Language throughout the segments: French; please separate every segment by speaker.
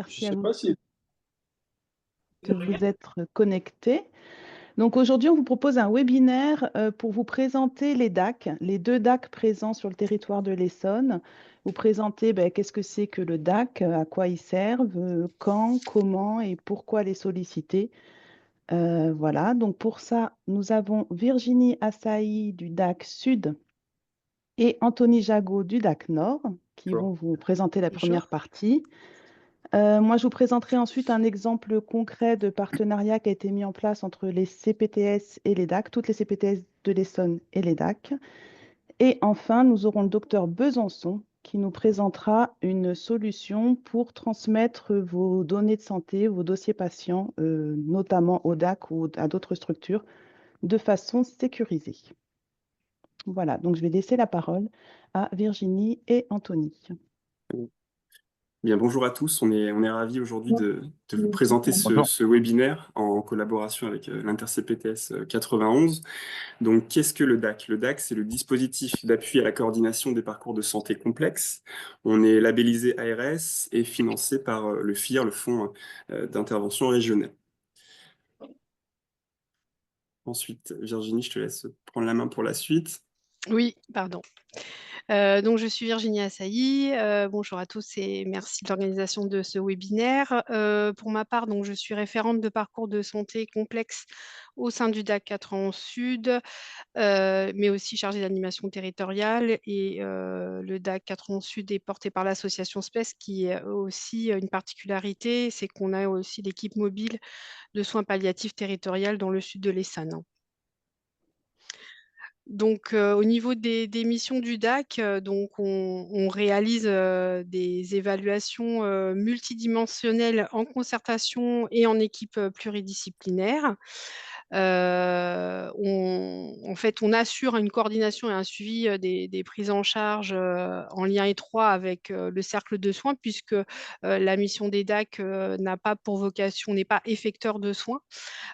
Speaker 1: Je
Speaker 2: merci à
Speaker 1: sais
Speaker 2: vous
Speaker 1: pas si
Speaker 2: de vous être connectés. Donc aujourd'hui, on vous propose un webinaire pour vous présenter les DAC, les deux DAC présents sur le territoire de l'Essonne. Vous présenter qu'est-ce que c'est que le DAC, à quoi ils servent, quand, comment et pourquoi les solliciter. Voilà, donc pour ça, nous avons Virginie Assaï du DAC Sud et Anthony Jagot du DAC Nord qui vont
Speaker 1: d'accord.
Speaker 2: vous présenter la première
Speaker 3: Bonjour.
Speaker 2: partie. Moi, je vous présenterai ensuite un exemple concret de partenariat qui a été mis en place entre les CPTS et les DAC, toutes les CPTS de l'Essonne et les DAC. Et enfin, nous aurons le docteur Besançon qui nous présentera une solution pour transmettre vos données de santé, vos dossiers patients, notamment au DAC ou à d'autres structures, de façon sécurisée. Voilà, donc je vais laisser la parole à Virginie et Anthony.
Speaker 1: Bien, bonjour à tous. On est ravis aujourd'hui de vous présenter
Speaker 4: Bonjour.
Speaker 1: ce webinaire en collaboration avec l'InterCPTS 91. Donc, qu'est-ce que le DAC? Le DAC, c'est le dispositif d'appui à la coordination des parcours de santé complexes. On est labellisé ARS et financé par le FIR, le Fonds d'intervention régionale. Ensuite, Virginie, je te laisse prendre la main pour la suite.
Speaker 3: Oui, pardon. Donc je suis Virginie Assailly. Bonjour à tous et merci de l'organisation de ce webinaire. Pour ma part, donc, je suis référente de parcours de santé complexe au sein du DAC 91 Sud, mais aussi chargée d'animation territoriale. Et le DAC 91 Sud est porté par l'association SPES qui a aussi une particularité, c'est qu'on a aussi l'équipe mobile de soins palliatifs territoriales dans le sud de l'Essonne. Donc, au niveau des missions du DAC, donc on réalise des évaluations multidimensionnelles en concertation et en équipe pluridisciplinaire. En fait, on assure une coordination et un suivi des prises en charge en lien étroit avec le cercle de soins, puisque la mission des DAC n'a pas pour vocation, n'est pas effecteur de soins.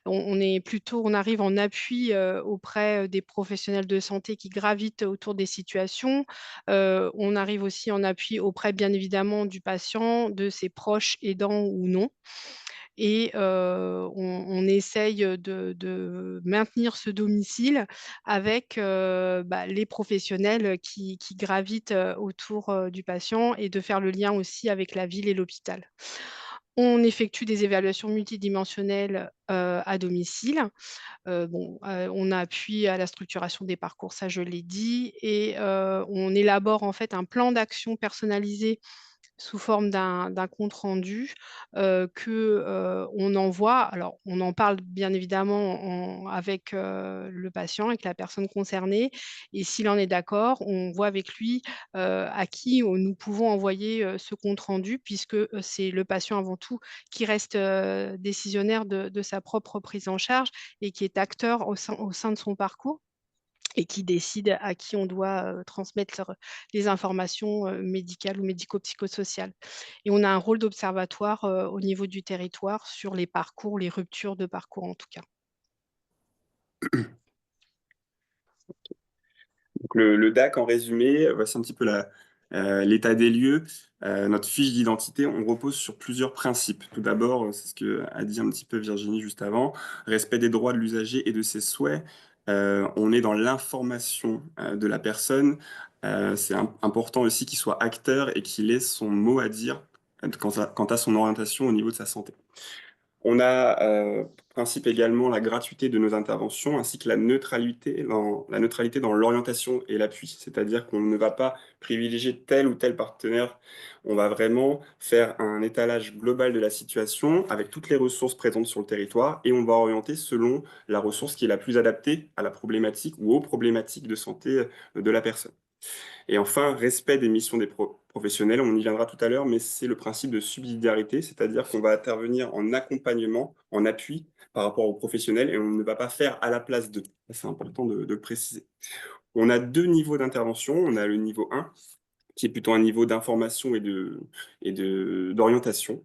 Speaker 3: On arrive en appui auprès des professionnels de santé qui gravitent autour des situations. On arrive aussi en appui auprès, bien évidemment, du patient, de ses proches aidants ou non. Et on essaye de maintenir ce domicile avec les professionnels qui gravitent autour du patient et de faire le lien aussi avec la ville et l'hôpital. On effectue des évaluations multidimensionnelles à domicile. On appuie à la structuration des parcours, ça je l'ai dit, et on élabore en fait un plan d'action personnalisé sous forme d'un compte rendu que on envoie. Alors, on en parle bien évidemment avec le patient, avec la personne concernée, et s'il en est d'accord, on voit avec lui à qui nous pouvons envoyer ce compte rendu, puisque c'est le patient avant tout qui reste décisionnaire de sa propre prise en charge et qui est acteur au sein de son parcours et qui décide à qui on doit transmettre les informations médicales ou médico-psychosociales. Et on a un rôle d'observatoire au niveau du territoire sur les parcours, les ruptures de parcours en tout cas.
Speaker 1: Donc le DAC, en résumé, voici un petit peu l'état des lieux. Notre fiche d'identité, on repose sur plusieurs principes. Tout d'abord, c'est ce que a dit un petit peu Virginie juste avant, respect des droits de l'usager et de ses souhaits. On est dans l'information de la personne. C'est important aussi qu'il soit acteur et qu'il ait son mot à dire quant à son orientation au niveau de sa santé. On a pour principe également la gratuité de nos interventions ainsi que la neutralité dans l'orientation et l'appui. C'est-à-dire qu'on ne va pas privilégier tel ou tel partenaire. On va vraiment faire un étalage global de la situation avec toutes les ressources présentes sur le territoire et on va orienter selon la ressource qui est la plus adaptée à la problématique ou aux problématiques de santé de la personne. Et enfin, respect des missions des professionnels, on y viendra tout à l'heure, mais c'est le principe de subsidiarité, c'est-à-dire qu'on va intervenir en accompagnement, en appui par rapport aux professionnels et on ne va pas faire à la place d'eux. C'est important de le préciser. On a deux niveaux d'intervention. On a le niveau 1, qui est plutôt un niveau d'information d'orientation.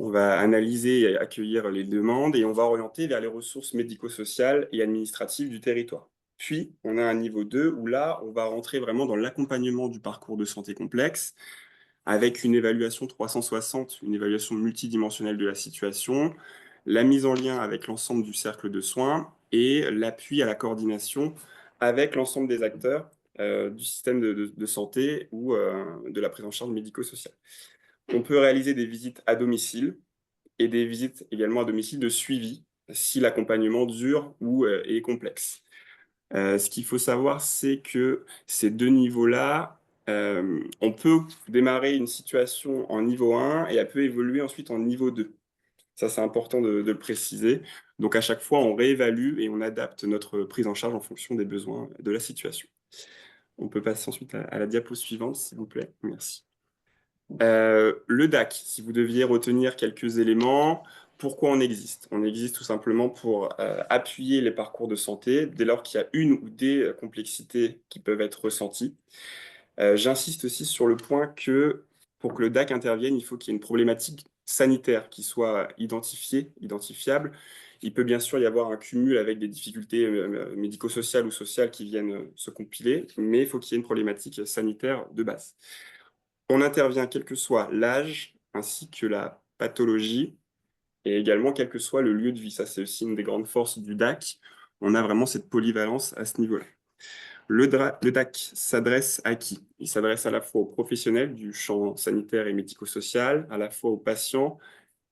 Speaker 1: On va analyser et accueillir les demandes et on va orienter vers les ressources médico-sociales et administratives du territoire. Puis, on a un niveau 2 où là, on va rentrer vraiment dans l'accompagnement du parcours de santé complexe. avec une évaluation 360, une évaluation multidimensionnelle de la situation, la mise en lien avec l'ensemble du cercle de soins et l'appui à la coordination avec l'ensemble des acteurs du système de santé ou de la prise en charge médico-sociale. On peut réaliser des visites à domicile et des visites également à domicile de suivi si l'accompagnement dure ou est complexe. Ce qu'il faut savoir, c'est que ces deux niveaux-là, on peut démarrer une situation en niveau 1 et elle peut évoluer ensuite en niveau 2. Ça, c'est important de le préciser. Donc à chaque fois, on réévalue et on adapte notre prise en charge en fonction des besoins de la situation. On peut passer ensuite à la diapo suivante, s'il vous plaît. Merci. Le DAC, si vous deviez retenir quelques éléments, pourquoi on existe? On existe tout simplement pour appuyer les parcours de santé dès lors qu'il y a une ou des complexités qui peuvent être ressenties. J'insiste aussi sur le point que pour que le DAC intervienne, il faut qu'il y ait une problématique sanitaire qui soit identifiée, identifiable. Il peut bien sûr y avoir un cumul avec des difficultés médico-sociales ou sociales qui viennent se compiler, mais il faut qu'il y ait une problématique sanitaire de base. On intervient quel que soit l'âge ainsi que la pathologie et également quel que soit le lieu de vie. Ça, c'est aussi une des grandes forces du DAC. On a vraiment cette polyvalence à ce niveau-là. Le DAC s'adresse à qui? Il s'adresse à la fois aux professionnels du champ sanitaire et médico-social, à la fois aux patients,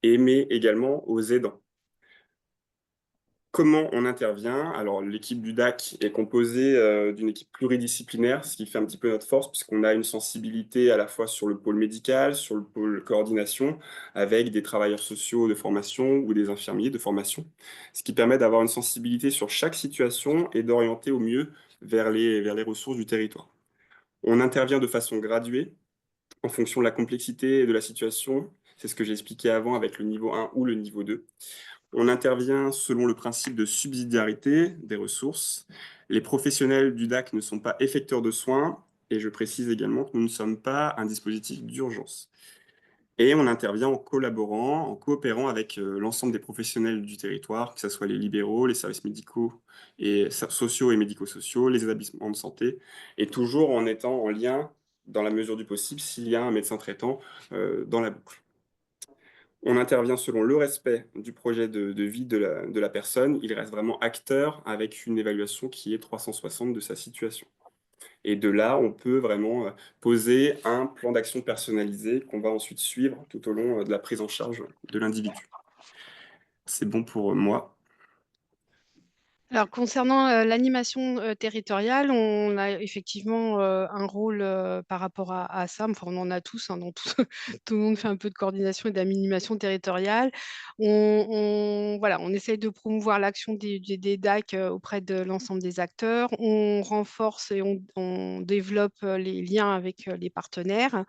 Speaker 1: mais également aux aidants. Comment on intervient? Alors, l'équipe du DAC est composée d'une équipe pluridisciplinaire, ce qui fait un petit peu notre force, puisqu'on a une sensibilité à la fois sur le pôle médical, sur le pôle coordination, avec des travailleurs sociaux de formation ou des infirmiers de formation, ce qui permet d'avoir une sensibilité sur chaque situation et d'orienter au mieux vers les ressources du territoire. On intervient de façon graduée, en fonction de la complexité et de la situation. C'est ce que j'ai expliqué avant avec le niveau 1 ou le niveau 2. On intervient selon le principe de subsidiarité des ressources. Les professionnels du DAC ne sont pas effecteurs de soins, et je précise également que nous ne sommes pas un dispositif d'urgence. Et on intervient en collaborant, en coopérant avec l'ensemble des professionnels du territoire, que ce soit les libéraux, les services médicaux et sociaux et médico-sociaux, les établissements de santé, et toujours en étant en lien, dans la mesure du possible, s'il y a un médecin traitant dans la boucle. On intervient selon le respect du projet de vie de la personne. Il reste vraiment acteur avec une évaluation qui est 360 de sa situation. Et de là, on peut vraiment poser un plan d'action personnalisé qu'on va ensuite suivre tout au long de la prise en charge de l'individu. C'est bon pour moi.
Speaker 3: Alors concernant, l'animation, territoriale, on a effectivement, un rôle, par rapport à ça. Enfin, on en a tous, hein, dans tout tout le monde fait un peu de coordination et d'animation territoriale. Voilà, on essaye de promouvoir l'action des DAC, auprès de l'ensemble des acteurs. On renforce et on développe, les liens avec, les partenaires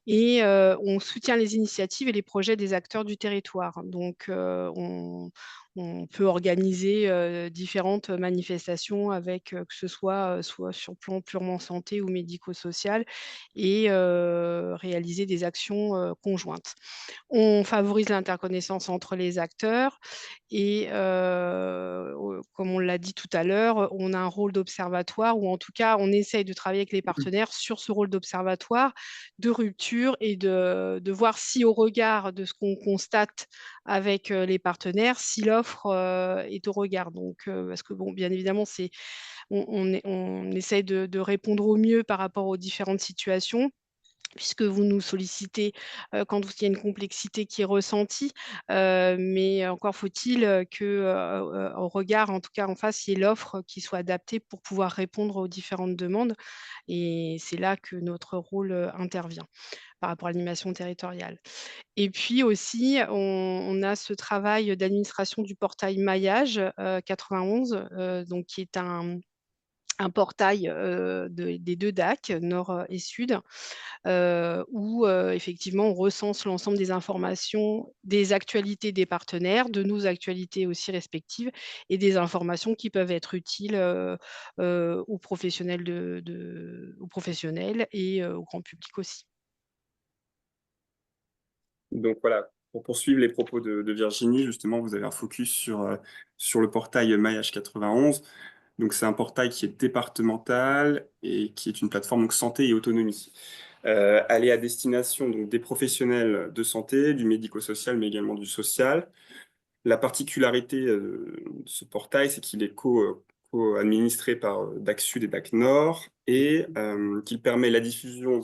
Speaker 3: et on soutient les initiatives et les projets des acteurs du territoire. Donc on peut organiser, différentes manifestations avec, que ce soit, soit sur le plan purement santé ou médico-social et réaliser des actions, conjointes. On favorise l'interconnaissance entre les acteurs et comme on l'a dit tout à l'heure, on a un rôle d'observatoire ou en tout cas, on essaye de travailler avec les partenaires sur ce rôle d'observatoire, de rupture et de voir si au regard de ce qu'on constate avec, les partenaires, si l'offre, est au regard. Donc parce que bon, bien évidemment, c'est on essaye de répondre au mieux par rapport aux différentes situations puisque vous nous sollicitez, quand il y a une complexité qui est ressentie, mais encore faut-il, que, au regard, en tout cas en face, il y ait l'offre qui soit adaptée pour pouvoir répondre aux différentes demandes et c'est là que notre rôle, intervient par rapport à l'animation territoriale. Et puis aussi, on a ce travail d'administration du portail Maillage, 91, donc qui est un portail, des 2 DAC, nord, et sud, où, effectivement, on recense l'ensemble des informations, des actualités des partenaires, de nos actualités aussi respectives et des informations qui peuvent être utiles, aux professionnels aux professionnels et au grand public aussi.
Speaker 1: Donc voilà, pour poursuivre les propos de Virginie, justement, vous avez un focus sur le portail Maillage 91. Donc c'est un portail qui est départemental et qui est une plateforme donc santé et autonomie. aller à destination donc, des professionnels de santé, du médico-social, mais également du social. La particularité de ce portail, c'est qu'il est co-administré par DAC Sud et DAC Nord et qu'il permet la diffusion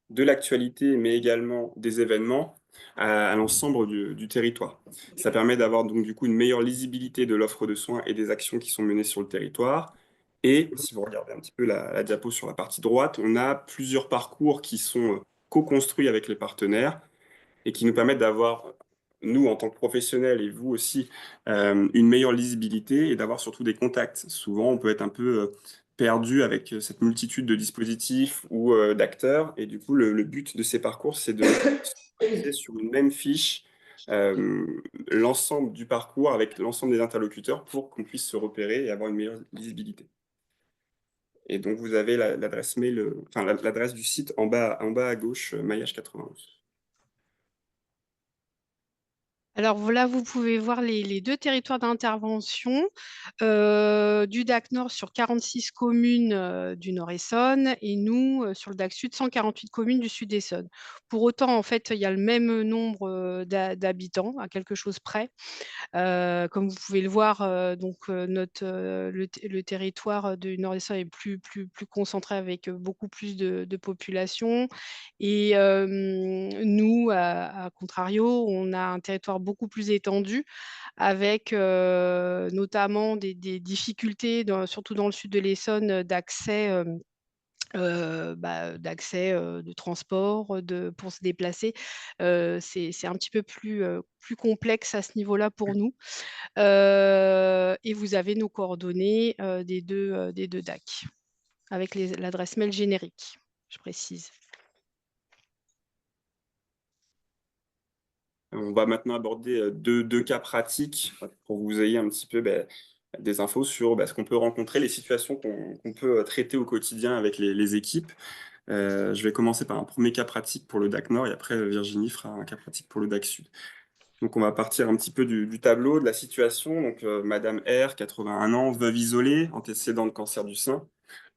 Speaker 1: de l'actualité, mais également des événements à l'ensemble du territoire. Ça permet d'avoir donc du coup une meilleure lisibilité de l'offre de soins et des actions qui sont menées sur le territoire. Et si vous regardez un petit peu la diapo sur la partie droite, on a plusieurs parcours qui sont co-construits avec les partenaires et qui nous permettent d'avoir, nous, en tant que professionnels, et vous aussi, une meilleure lisibilité et d'avoir surtout des contacts. Souvent, on peut être un peu perdu avec cette multitude de dispositifs ou d'acteurs, et du coup, le but de ces parcours, c'est de se focaliser sur une même fiche, euh, l'ensemble du parcours avec l'ensemble des interlocuteurs pour qu'on puisse se repérer et avoir une meilleure lisibilité. Et donc, vous avez l'adresse mail, enfin, l'adresse du site en bas à gauche, maillage 91.
Speaker 3: Alors là, vous pouvez voir les deux territoires d'intervention du DAC Nord sur 46 communes du Nord-Essonne et nous sur le DAC Sud, 148 communes du Sud-Essonne. Pour autant, en fait, il y a le même nombre d'habitants, à quelque chose près. Comme vous pouvez le voir, le territoire du Nord-Essonne est plus concentré avec beaucoup plus de population. Et nous, à contrario, on a un territoire beaucoup plus étendu avec notamment des difficultés, surtout dans le sud de l'Essonne, d'accès de transport, pour se déplacer. C'est un petit peu plus complexe à ce niveau-là pour nous. Et vous avez nos coordonnées des deux DAC avec l'adresse mail générique, je précise.
Speaker 1: On va maintenant aborder deux cas pratiques pour que vous ayez un petit peu des infos sur ce qu'on peut rencontrer, les situations qu'on peut traiter au quotidien avec les équipes. Je vais commencer par un premier cas pratique pour le DAC Nord et après Virginie fera un cas pratique pour le DAC Sud. Donc on va partir un petit peu du tableau, de la situation. Donc Madame R, 81 ans, veuve isolée, antécédent de cancer du sein,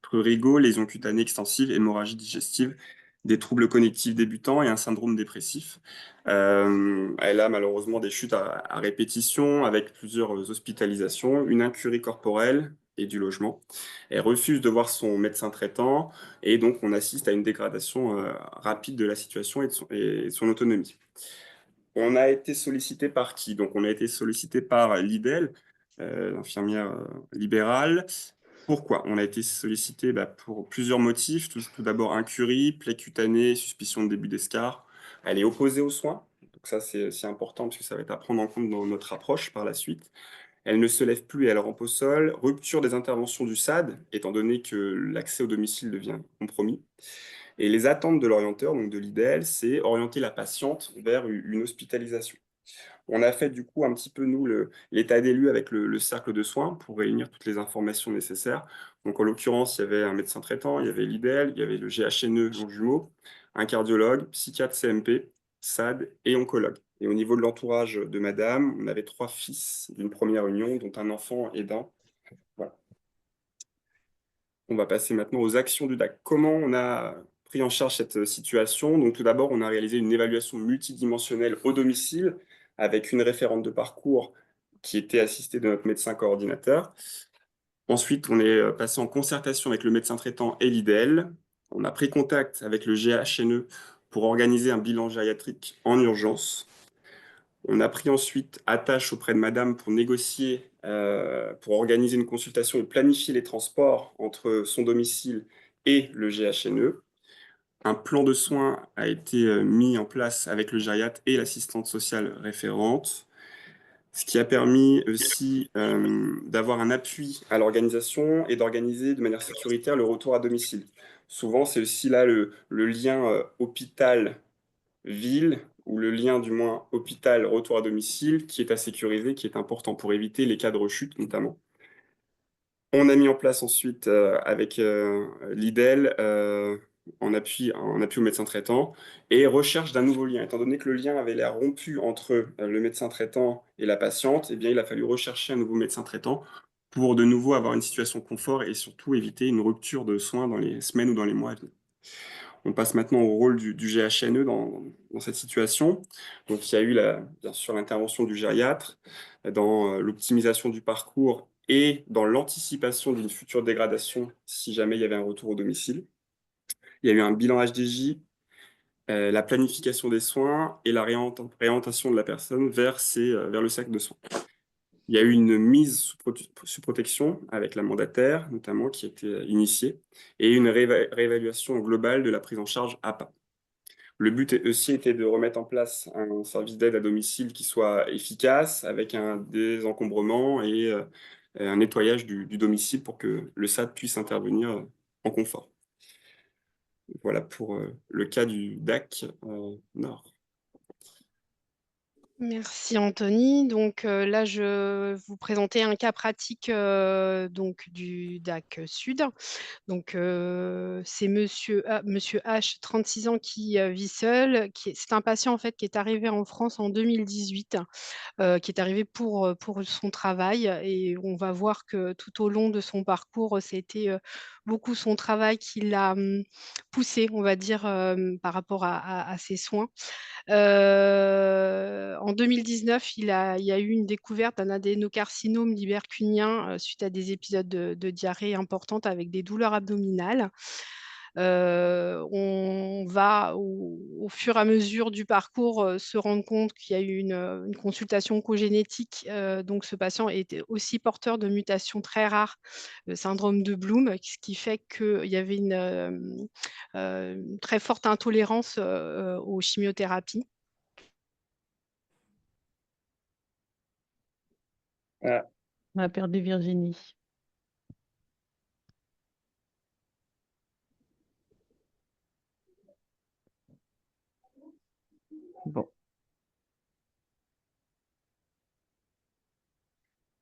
Speaker 1: prurigo, lésions cutanées extensives, hémorragie digestive, des troubles cognitifs débutants et un syndrome dépressif. Elle a malheureusement des chutes à répétition avec plusieurs hospitalisations, une incurie corporelle et du logement. Elle refuse de voir son médecin traitant et donc on assiste à une dégradation rapide de la situation et de son autonomie. On a été sollicité par qui? Donc, on a été sollicité par l'IDEL, l'infirmière libérale. Pourquoi? On a été sollicité pour plusieurs motifs. Tout d'abord, incurie, plaie cutanée, suspicion de début d'escar. Elle est opposée aux soins. Donc ça, c'est important parce que ça va être à prendre en compte dans notre approche par la suite. Elle ne se lève plus et elle rampe au sol. Rupture des interventions du SAD, étant donné que l'accès au domicile devient compromis. Et les attentes de l'orienteur, donc de l'IDEL, c'est orienter la patiente vers une hospitalisation. On a fait du coup un petit peu, nous, l'état des lieux avec le cercle de soins pour réunir toutes les informations nécessaires. Donc en l'occurrence, il y avait un médecin traitant, il y avait l'IDEL, il y avait le GHNE Longjumeau, un cardiologue, psychiatre CMP, SAD et oncologue. Et au niveau de l'entourage de madame, on avait 3 fils d'une première union, dont un enfant aidant. Voilà. On va passer maintenant aux actions du DAC. Comment on a pris en charge cette situation? Donc tout d'abord, on a réalisé une évaluation multidimensionnelle au domicile avec une référente de parcours qui était assistée de notre médecin coordinateur. Ensuite, on est passé en concertation avec le médecin traitant et l'IDEL. On a pris contact avec le GHNE pour organiser un bilan gériatrique en urgence. On a pris ensuite attache auprès de madame pour négocier, pour organiser une consultation et planifier les transports entre son domicile et le GHNE. Un plan de soins a été mis en place avec le gériatre et l'assistante sociale référente, ce qui a permis aussi d'avoir un appui à l'organisation et d'organiser de manière sécuritaire le retour à domicile. Souvent, c'est aussi là le lien hôpital-ville, ou le lien du moins hôpital-retour à domicile, qui est à sécuriser, qui est important pour éviter les cas de rechute notamment. On a mis en place ensuite avec l'IDEL en appui au médecin traitant et recherche d'un nouveau lien. Étant donné que le lien avait l'air rompu entre le médecin traitant et la patiente, eh bien, il a fallu rechercher un nouveau médecin traitant pour de nouveau avoir une situation confort et surtout éviter une rupture de soins dans les semaines ou dans les mois à venir. On passe maintenant au rôle du GHNE dans cette situation. Donc, il y a eu bien sûr l'intervention du gériatre dans l'optimisation du parcours et dans l'anticipation d'une future dégradation si jamais il y avait un retour au domicile. Il y a eu un bilan HDJ, la planification des soins et la réorientation de la personne vers le cercle de soins. Il y a eu une mise sous protection avec la mandataire, notamment, qui a été initiée, et une réévaluation globale de la prise en charge APA. Le but aussi était de remettre en place un service d'aide à domicile qui soit efficace, avec un désencombrement et un nettoyage du domicile pour que le SAD puisse intervenir en confort. Voilà pour le cas du DAC Nord.
Speaker 3: Merci Anthony. Donc là, je vais vous présenter un cas pratique donc du DAC Sud. Donc c'est monsieur H, 36 ans, qui vit seul. C'est un patient en fait qui est arrivé en France en 2018, qui est arrivé pour son travail. Et on va voir que tout au long de son parcours, c'était beaucoup son travail qui l'a poussé, on va dire, par rapport à ses soins. En 2019, il y a eu une découverte d'un adénocarcinome libercunien suite à des épisodes de diarrhée importante avec des douleurs abdominales. On va, au fur et à mesure du parcours, se rendre compte qu'il y a eu une consultation cogénétique. Donc, ce patient était aussi porteur de mutations très rares, le syndrome de Bloom, ce qui fait qu'il y avait une très forte intolérance aux chimiothérapies.
Speaker 1: Ah,
Speaker 2: On a perdu Virginie. Bon.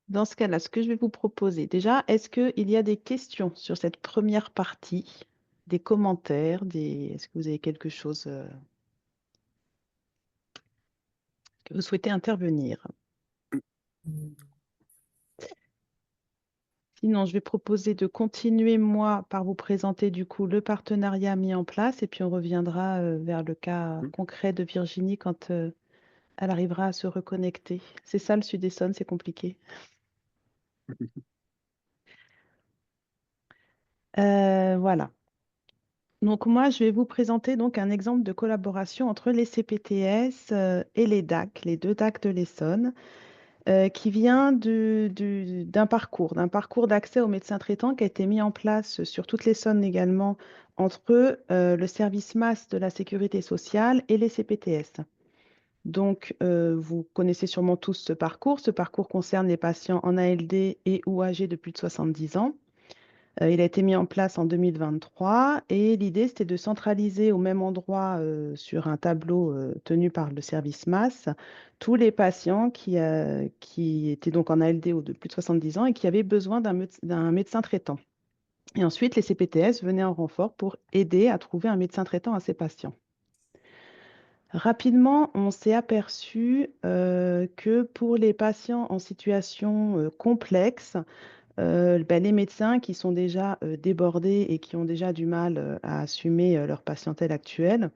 Speaker 2: Dans ce cas-là, ce que je vais vous proposer, déjà, est-ce qu'il y a des questions sur cette première partie, des commentaires, est-ce que vous avez quelque chose que vous souhaitez intervenir? Sinon, je vais proposer de continuer, moi, par vous présenter du coup le partenariat mis en place et puis on reviendra vers le cas concret de Virginie quand elle arrivera à se reconnecter. C'est ça le Sud-Essonne, c'est compliqué. Voilà. Donc moi, je vais vous présenter donc un exemple de collaboration entre les CPTS et les DAC, les deux DAC de l'Essonne, qui vient d'un parcours d'accès aux médecins traitants qui a été mis en place sur toute l'Essonne également entre le service MAS de la sécurité sociale et les CPTS. Donc, vous connaissez sûrement tous ce parcours. Ce parcours concerne les patients en ALD et ou âgés de plus de 70 ans. Il a été mis en place en 2023 et l'idée, c'était de centraliser au même endroit sur un tableau tenu par le service MAS tous les patients qui étaient donc en ALD ou de plus de 70 ans et qui avaient besoin d'un médecin traitant. Et ensuite, les CPTS venaient en renfort pour aider à trouver un médecin traitant à ces patients. Rapidement, on s'est aperçu que pour les patients en situation complexe, les médecins qui sont déjà débordés et qui ont déjà du mal à assumer leur patientèle actuelle,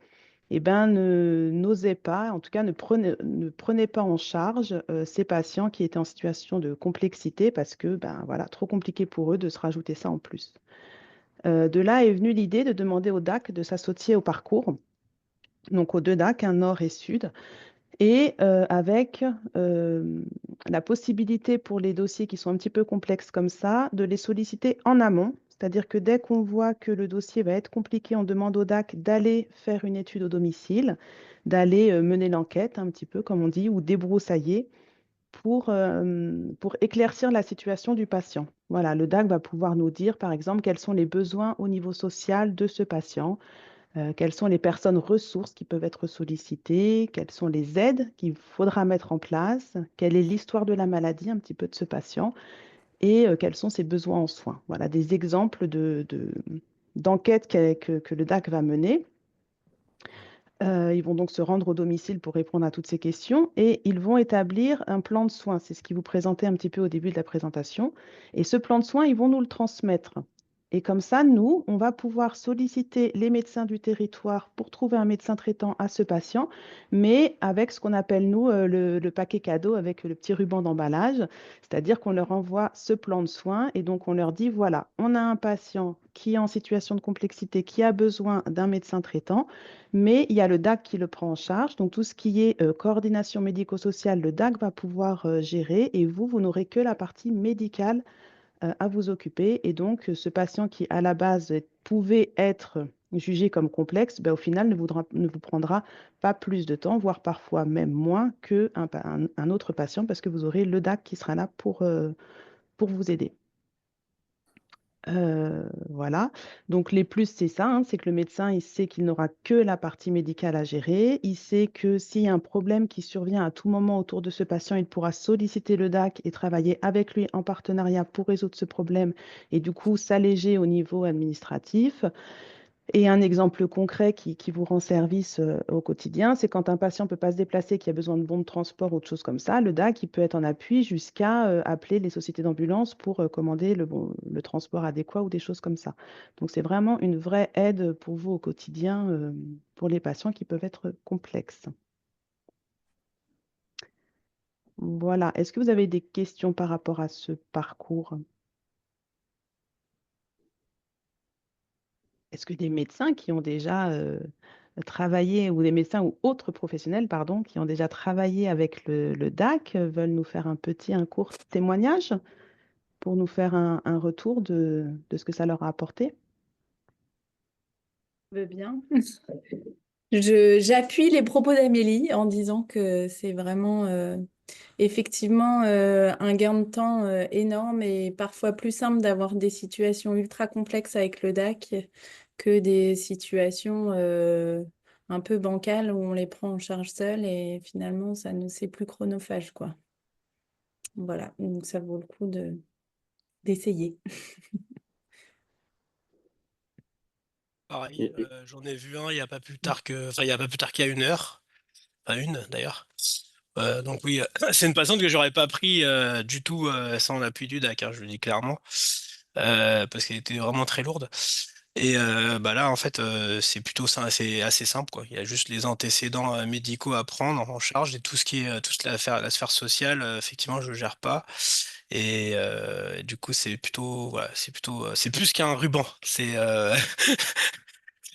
Speaker 2: eh ben, n'osaient pas, en tout cas ne prenaient pas en charge ces patients qui étaient en situation de complexité parce que ben, voilà, trop compliqué pour eux de se rajouter ça en plus. De là est venue l'idée de demander au DAC de s'associer au parcours, donc aux deux DAC, un nord et sud, et avec la possibilité pour les dossiers qui sont un petit peu complexes comme ça, de les solliciter en amont. C'est-à-dire que dès qu'on voit que le dossier va être compliqué, on demande au DAC d'aller faire une étude au domicile, d'aller mener l'enquête un petit peu, comme on dit, ou débroussailler pour éclaircir la situation du patient. Voilà, le DAC va pouvoir nous dire, par exemple, quels sont les besoins au niveau social de ce patient, quelles sont les personnes ressources qui peuvent être sollicitées, quelles sont les aides qu'il faudra mettre en place, quelle est l'histoire de la maladie un petit peu de ce patient et quels sont ses besoins en soins. Voilà des exemples d'enquêtes que le DAC va mener. Ils vont donc se rendre au domicile pour répondre à toutes ces questions et ils vont établir un plan de soins. C'est ce qui vous présentait un petit peu au début de la présentation. Et ce plan de soins, ils vont nous le transmettre. Et comme ça, nous, on va pouvoir solliciter les médecins du territoire pour trouver un médecin traitant à ce patient, mais avec ce qu'on appelle, nous, le paquet cadeau avec le petit ruban d'emballage, c'est-à-dire qu'on leur envoie ce plan de soins et donc on leur dit, voilà, on a un patient qui est en situation de complexité, qui a besoin d'un médecin traitant, mais il y a le DAC qui le prend en charge. Donc tout ce qui est coordination médico-sociale, le DAC va pouvoir gérer et vous n'aurez que la partie médicale à vous occuper. Et donc, ce patient qui, à la base, pouvait être jugé comme complexe, ben, au final, ne vous prendra pas plus de temps, voire parfois même moins qu'un autre patient, parce que vous aurez le DAC qui sera là pour vous aider. Voilà. Donc les plus, c'est ça, hein, c'est que le médecin, il sait qu'il n'aura que la partie médicale à gérer. Il sait que s'il y a un problème qui survient à tout moment autour de ce patient, il pourra solliciter le DAC et travailler avec lui en partenariat pour résoudre ce problème et du coup s'alléger au niveau administratif. Et un exemple concret qui vous rend service au quotidien, c'est quand un patient ne peut pas se déplacer, qui a besoin de bons de transport ou de choses comme ça, le DAC il peut être en appui jusqu'à appeler les sociétés d'ambulance pour commander le transport adéquat ou des choses comme ça. Donc c'est vraiment une vraie aide pour vous au quotidien pour les patients qui peuvent être complexes. Voilà. Est-ce que vous avez des questions par rapport à ce parcours? Est-ce que des médecins qui ont déjà travaillé, ou des médecins ou autres professionnels, pardon, qui ont déjà travaillé avec le DAC veulent nous faire un court témoignage pour nous faire un retour de ce que ça leur a apporté?
Speaker 4: Je veux bien. J'appuie les propos d'Amélie en disant que c'est vraiment effectivement un gain de temps énorme et parfois plus simple d'avoir des situations ultra complexes avec le DAC que des situations un peu bancales où on les prend en charge seul et finalement ça ne c'est plus chronophage quoi. Voilà, donc ça vaut le coup d'essayer.
Speaker 5: Pareil,
Speaker 1: Et
Speaker 5: j'en ai vu un il y a pas plus tard que, enfin, il y a pas plus tard qu'il y a une heure, enfin une d'ailleurs. Donc oui, c'est une patiente que j'aurais pas pris du tout sans l'appui du DAC, hein, je le dis clairement, parce qu'elle était vraiment très lourde. Et bah là, en fait, c'est plutôt ça, c'est assez simple, quoi. Il y a juste les antécédents médicaux à prendre en charge et tout ce qui est toute la sphère sociale, effectivement, je gère pas. Et du coup, c'est plutôt, voilà, c'est plutôt, c'est plus qu'un ruban. C'est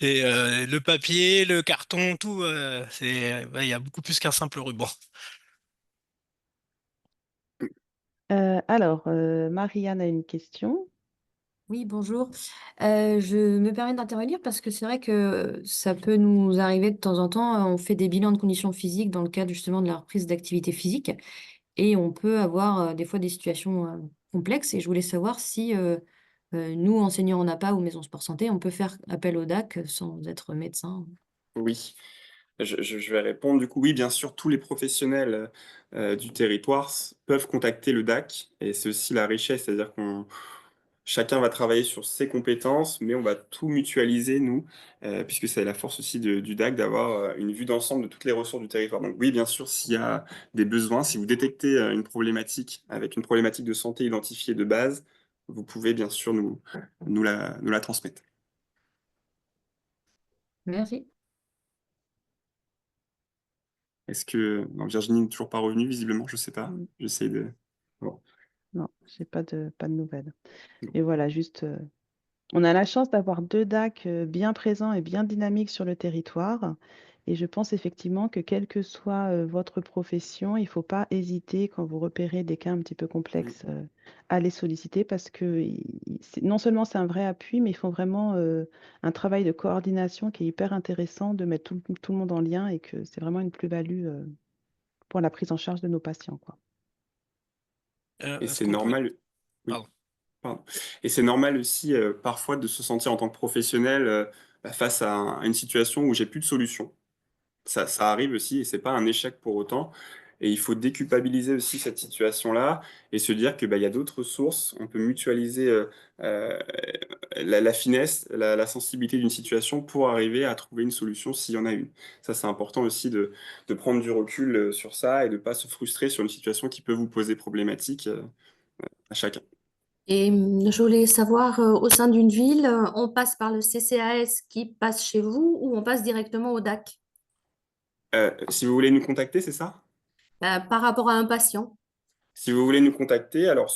Speaker 5: et le papier, le carton, tout, ouais, il y a beaucoup plus qu'un simple ruban.
Speaker 2: Alors, Marianne a une question.
Speaker 6: Oui, bonjour. Je me permets d'intervenir parce que c'est vrai que ça peut nous arriver de temps en temps. On fait des bilans de conditions physiques dans le cadre justement de la reprise d'activité physique et on peut avoir des fois des situations complexes. Et je voulais savoir si nous, enseignants en APA ou maison sport santé, on peut faire appel au DAC sans être médecin.
Speaker 1: oui, je vais répondre. Du coup, oui, bien sûr, tous les professionnels du territoire peuvent contacter le DAC et c'est aussi la richesse, c'est-à-dire qu'on chacun va travailler sur ses compétences, mais on va tout mutualiser, nous, puisque c'est la force aussi du DAC d'avoir une vue d'ensemble de toutes les ressources du territoire. Donc oui, bien sûr, s'il y a des besoins, si vous détectez une problématique avec une problématique de santé identifiée de base, vous pouvez bien sûr nous la transmettre.
Speaker 6: Merci.
Speaker 1: Est-ce que... Non, Virginie n'est toujours pas revenue, visiblement, je sais pas.
Speaker 2: Mm.
Speaker 1: J'essaie de... Bon.
Speaker 2: Non, j'ai pas de nouvelles. Et voilà, juste, on a la chance d'avoir deux DAC bien présents et bien dynamiques sur le territoire. Et je pense effectivement que quelle que soit votre profession, il ne faut pas hésiter quand vous repérez des cas un petit peu
Speaker 1: Mm.
Speaker 2: complexes à les solliciter parce que non seulement c'est un vrai appui, mais ils font vraiment un travail de coordination qui est hyper intéressant de mettre tout le monde en lien et que c'est vraiment une plus-value pour la prise en charge de nos patients, quoi.
Speaker 1: Et
Speaker 5: Est-ce
Speaker 1: c'est
Speaker 5: qu'on pourrait...
Speaker 1: normal... Oui.
Speaker 5: Pardon.
Speaker 1: Pardon. Et c'est normal aussi parfois de se sentir en tant que professionnel face à une situation où j'ai plus de solution. Ça arrive aussi et c'est pas un échec pour autant. Et il faut déculpabiliser aussi cette situation-là et se dire que bah, il y a d'autres sources. On peut mutualiser euh, la finesse, la sensibilité d'une situation pour arriver à trouver une solution s'il y en a une. Ça, c'est important aussi de prendre du recul sur ça et de pas se frustrer sur une situation qui peut vous poser problématique à chacun.
Speaker 6: Et je voulais savoir, au sein d'une ville, on passe par le CCAS qui passe chez vous ou on passe directement au DAC?
Speaker 1: Si vous voulez nous contacter, c'est ça?
Speaker 6: Par rapport à un patient.
Speaker 1: Si vous voulez nous contacter, alors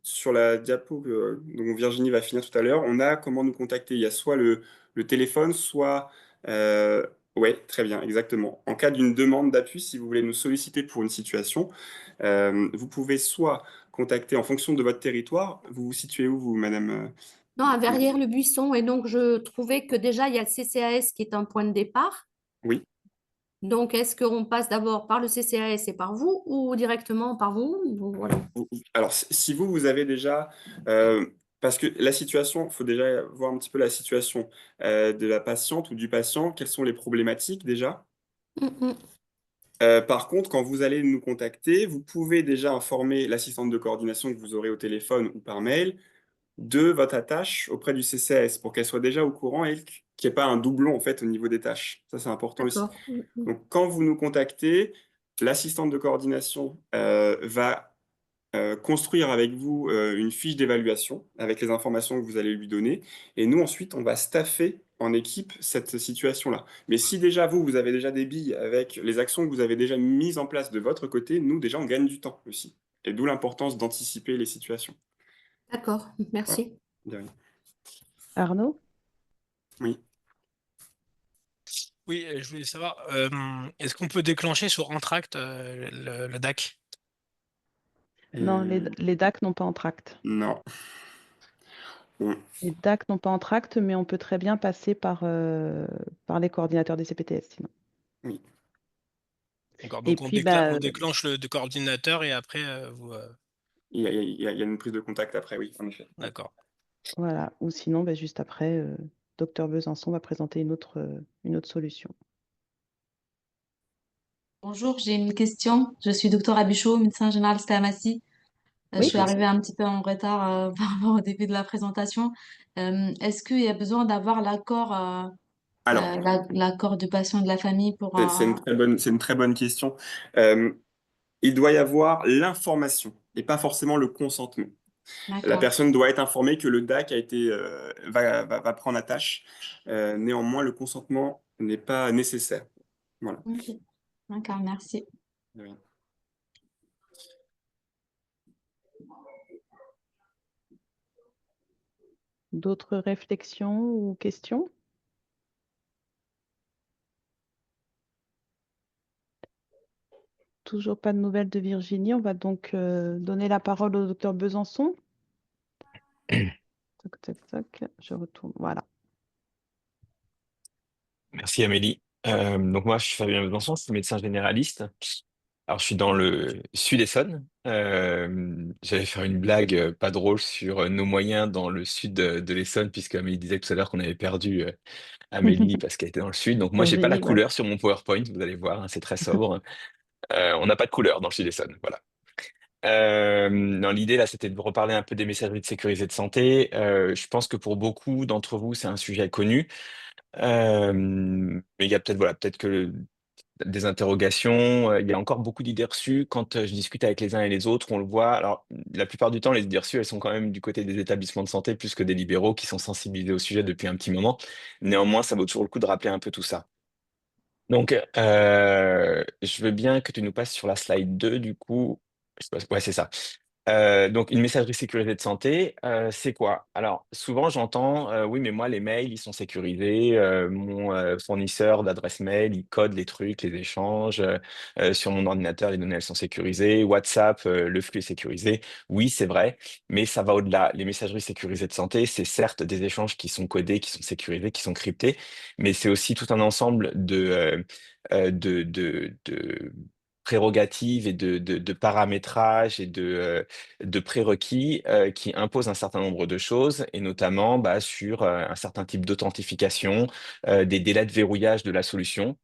Speaker 1: sur la diapo dont Virginie va finir tout à l'heure, on a comment nous contacter. Il y a soit le téléphone, soit... ouais, très bien, exactement. En cas d'une demande d'appui, si vous voulez nous solliciter pour une situation, vous pouvez soit contacter en fonction de votre territoire. Vous vous situez où, vous, madame?
Speaker 6: Non, à Verrières-le-Buisson. Et donc, je trouvais que déjà, il y a le CCAS qui est un point de départ.
Speaker 1: Oui.
Speaker 6: Donc, est-ce qu'on passe d'abord par le CCAS et par vous ou directement par vous? Voilà.
Speaker 1: Alors, si vous, vous avez déjà... parce que la situation, il faut déjà voir un petit peu la situation de la patiente ou du patient. Quelles sont les problématiques déjà?
Speaker 6: Mm, mm.
Speaker 1: Par contre, quand vous allez nous contacter, vous pouvez déjà informer l'assistante de coordination que vous aurez au téléphone ou par mail de votre attache auprès du CCAS pour qu'elle soit déjà au courant et qu'il n'y ait pas un doublon en fait au niveau des tâches. Ça, c'est important aussi.
Speaker 6: D'accord. Mm, mm.
Speaker 1: Donc, quand vous nous contactez, l'assistante de coordination va construire avec vous une fiche d'évaluation avec les informations que vous allez lui donner. Et nous, ensuite, on va staffer en équipe cette situation-là. Mais si déjà vous, vous avez déjà des billes avec les actions que vous avez déjà mises en place de votre côté, nous, déjà, on gagne du temps aussi. Et d'où l'importance d'anticiper les situations.
Speaker 6: D'accord.
Speaker 1: Voilà.
Speaker 6: Merci.
Speaker 1: De rien.
Speaker 2: Arnaud?
Speaker 1: Oui.
Speaker 5: Oui, je voulais savoir, est-ce qu'on peut déclencher sur Entracte le DAC?
Speaker 2: Non,
Speaker 1: Euh,
Speaker 2: les DAC n'ont pas en tract.
Speaker 1: non. On-
Speaker 2: Les DAC n'ont pas en tract, mais on peut très bien passer par les coordinateurs des CPTS sinon.
Speaker 1: oui.
Speaker 5: D'accord,
Speaker 2: Et
Speaker 5: donc
Speaker 2: puis,
Speaker 5: on déclenche le coordinateur et après vous.
Speaker 1: Il y a une prise de contact après, oui, en effet. Ouais.
Speaker 5: D'accord.
Speaker 2: voilà. Ou sinon, juste après, Docteur Besançon va présenter une autre solution.
Speaker 7: Bonjour, j'ai une question. Je suis docteur Abichaud, médecin général pharmacie. Je
Speaker 2: Oui,
Speaker 7: suis arrivée un petit peu en retard par rapport au début de la présentation. Est-ce qu'il y a besoin d'avoir
Speaker 1: Alors,
Speaker 7: l'accord du patient et de la famille pour
Speaker 1: c'est une très bonne question. Il doit y avoir l'information et pas forcément le consentement. La
Speaker 7: D'accord.
Speaker 1: personne doit être informée que le DAC va prendre la tâche. Néanmoins, le consentement n'est pas nécessaire. Voilà.
Speaker 7: Ok. D'accord, merci.
Speaker 1: De rien.
Speaker 2: d'autres réflexions ou questions? Toujours pas de nouvelles de Virginie. On va donc donner la parole au docteur Besançon. Toc, toc, toc. Je retourne. Voilà.
Speaker 8: Merci Amélie. Donc moi, je suis Fabien Besançon, je suis médecin généraliste. Alors, je suis dans le sud Essonne. J'allais faire une blague pas drôle sur nos moyens dans le sud de l'Essonne, puisque Amélie disait tout à l'heure qu'on avait perdu Amélie parce qu'elle était dans le sud. Donc moi, j'ai pas la
Speaker 2: Virginie, ouais.
Speaker 8: couleur sur mon PowerPoint, vous allez voir, hein, c'est très sobre. On n'a pas de couleur dans le sud Essonne, voilà. Non, l'idée là, c'était de vous reparler un peu des messageries de sécurité de santé. Je pense que pour beaucoup d'entre vous, c'est un sujet connu. Mais il y a peut-être voilà, peut-être que des interrogations. Il y a encore beaucoup d'idées reçues. Quand je discute avec les uns et les autres, on le voit. Alors, la plupart du temps, les idées reçues, elles sont quand même du côté des établissements de santé plus que des libéraux qui sont sensibilisés au sujet depuis un petit moment. Néanmoins, ça vaut toujours le coup de rappeler un peu tout ça. Donc, je veux bien que tu nous passes sur la slide 2 du coup. Ouais, c'est ça. Donc, une messagerie sécurisée de santé, c'est quoi? Alors, souvent, j'entends, oui, mais moi, les mails, ils sont sécurisés. Mon fournisseur d'adresse mail, il code les trucs, les échanges. Sur mon ordinateur, les données, elles sont sécurisées. WhatsApp, le flux est sécurisé. Oui, c'est vrai, mais ça va au-delà. Les messageries sécurisées de santé, c'est certes des échanges qui sont codés, qui sont sécurisés, qui sont cryptés, mais c'est aussi tout un ensemble de prérogatives et de paramétrage et de prérequis qui imposent un certain nombre de choses, et notamment sur un certain type d'authentification, des délais de verrouillage de la solution.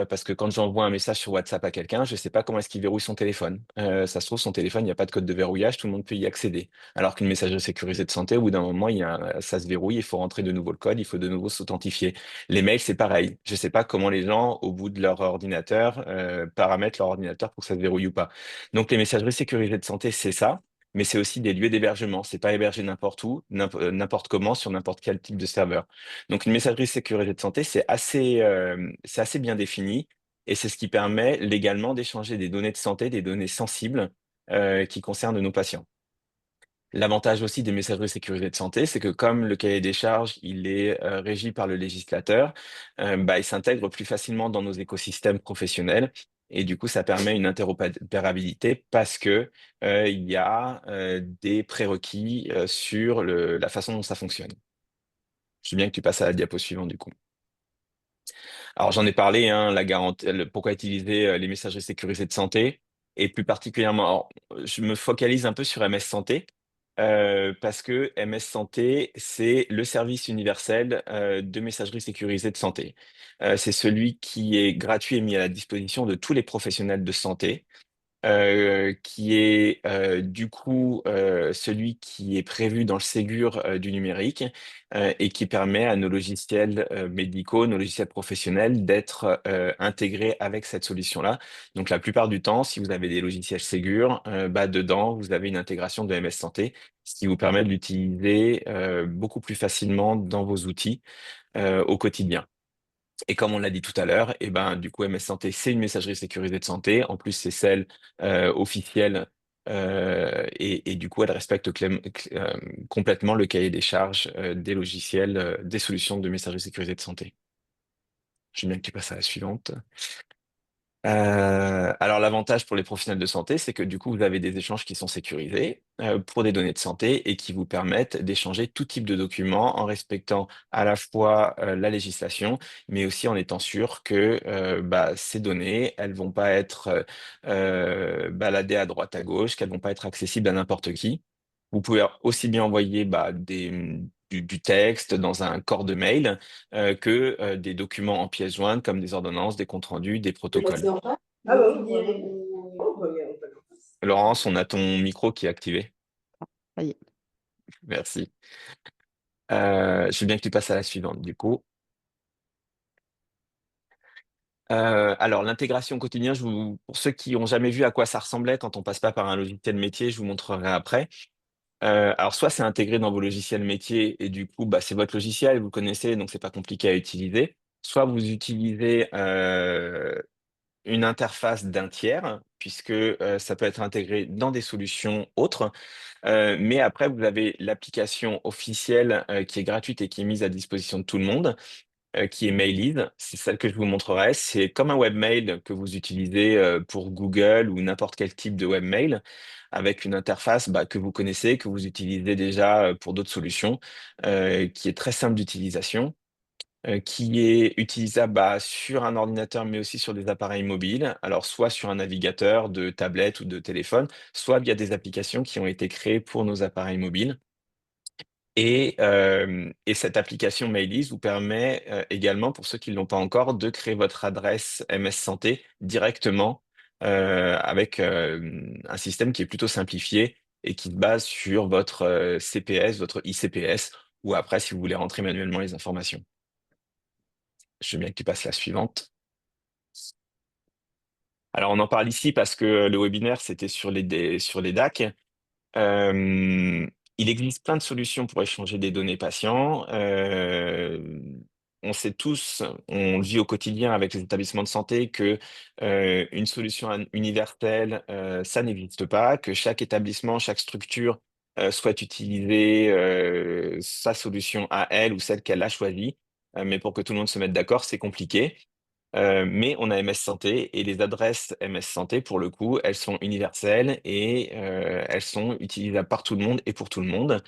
Speaker 8: Parce que quand j'envoie un message sur WhatsApp à quelqu'un, je ne sais pas comment est-ce qu'il verrouille son téléphone. Ça se trouve, son téléphone, il n'y a pas de code de verrouillage, tout le monde peut y accéder. Alors qu'une messagerie sécurisée de santé, au bout d'un moment, ça se verrouille, il faut rentrer de nouveau le code, il faut de nouveau s'authentifier. Les mails, c'est pareil. Je ne sais pas comment les gens, au bout de leur ordinateur, paramètrent leur ordinateur pour que ça se verrouille ou pas. Donc, les messageries sécurisées de santé, c'est ça. mais c'est aussi des lieux d'hébergement. C'est pas hébergé n'importe où, n'importe comment, sur n'importe quel type de serveur. Donc une messagerie sécurité de santé, c'est assez bien défini et c'est ce qui permet légalement d'échanger des données de santé, des données sensibles qui concernent nos patients. L'avantage aussi des messageries sécurisées de santé, c'est que comme le cahier des charges, il est régi par le législateur, il s'intègre plus facilement dans nos écosystèmes professionnels et du coup, ça permet une interopérabilité parce que il y a des prérequis sur la façon dont ça fonctionne. Je veux bien que tu passes à la diapo suivante du coup. Alors j'en ai parlé, hein, pourquoi utiliser les messageries sécurisées de santé et plus particulièrement, alors, je me focalise un peu sur MS Santé parce que MS Santé, c'est le service universel de messagerie sécurisée de santé. C'est celui qui est gratuit et mis à la disposition de tous les professionnels de santé qui est du coup celui qui est prévu dans le Ségur du numérique et qui permet à nos logiciels médicaux, nos logiciels professionnels d'être intégrés avec cette solution-là. Donc la plupart du temps, si vous avez des logiciels Ségur, dedans, vous avez une intégration de MS Santé, ce qui vous permet de l'utiliser beaucoup plus facilement dans vos outils au quotidien. Et comme on l'a dit tout à l'heure, et ben, du coup, MS Santé, c'est une messagerie sécurisée de santé. En plus, c'est celle officielle et du coup, elle respecte complètement le cahier des charges des logiciels, des solutions de messagerie sécurisée de santé. Je veux bien que tu passes à la suivante. Alors l'avantage pour les professionnels de santé, c'est que du coup, vous avez des échanges qui sont sécurisés pour des données de santé et qui vous permettent d'échanger tout type de documents en respectant à la fois la législation, mais aussi en étant sûr que ces données, elles vont pas être baladées à droite à gauche, qu'elles vont pas être accessibles à n'importe qui. Vous pouvez aussi bien envoyer du texte dans un corps de mail que des documents en pièces jointes comme des ordonnances, des comptes rendus, des protocoles. Laurence, on a ton micro qui est activé.
Speaker 2: Ça y est.
Speaker 8: Merci. Je veux bien que tu passes à la suivante, du coup. Alors, l'intégration au quotidien, pour ceux qui n'ont jamais vu à quoi ça ressemblait quand on passe pas par un logiciel métier, je vous montrerai après. Alors, soit c'est intégré dans vos logiciels métiers et du coup, c'est votre logiciel, vous le connaissez, donc c'est pas compliqué à utiliser. Soit vous utilisez une interface d'un tiers, puisque ça peut être intégré dans des solutions autres. Mais après, vous avez l'application officielle qui est gratuite et qui est mise à disposition de tout le monde, qui est Mailize. C'est celle que je vous montrerai. C'est comme un webmail que vous utilisez pour Google ou n'importe quel type de webmail, avec une interface que vous connaissez, que vous utilisez déjà pour d'autres solutions, qui est très simple d'utilisation qui est utilisable sur un ordinateur, mais aussi sur des appareils mobiles. Alors, soit sur un navigateur de tablette ou de téléphone, soit via des applications qui ont été créées pour nos appareils mobiles. Et cette application Mailize vous permet également, pour ceux qui ne l'ont pas encore, de créer votre adresse MS Santé directement avec un système qui est plutôt simplifié et qui se base sur votre CPS, votre ICPS, ou après, si vous voulez rentrer manuellement les informations. Je veux bien que tu passes la suivante. Alors, on en parle ici parce que le webinaire, c'était sur les DAC. Euh, il existe plein de solutions pour échanger des données patients. On sait tous, on le vit au quotidien avec les établissements de santé, que une solution universelle, ça n'existe pas, que chaque établissement, chaque structure souhaite utiliser sa solution à elle ou celle qu'elle a choisie. Mais pour que tout le monde se mette d'accord, c'est compliqué. Mais on a MS Santé et les adresses MS Santé, pour le coup, elles sont universelles et elles sont utilisables par tout le monde et pour tout le monde.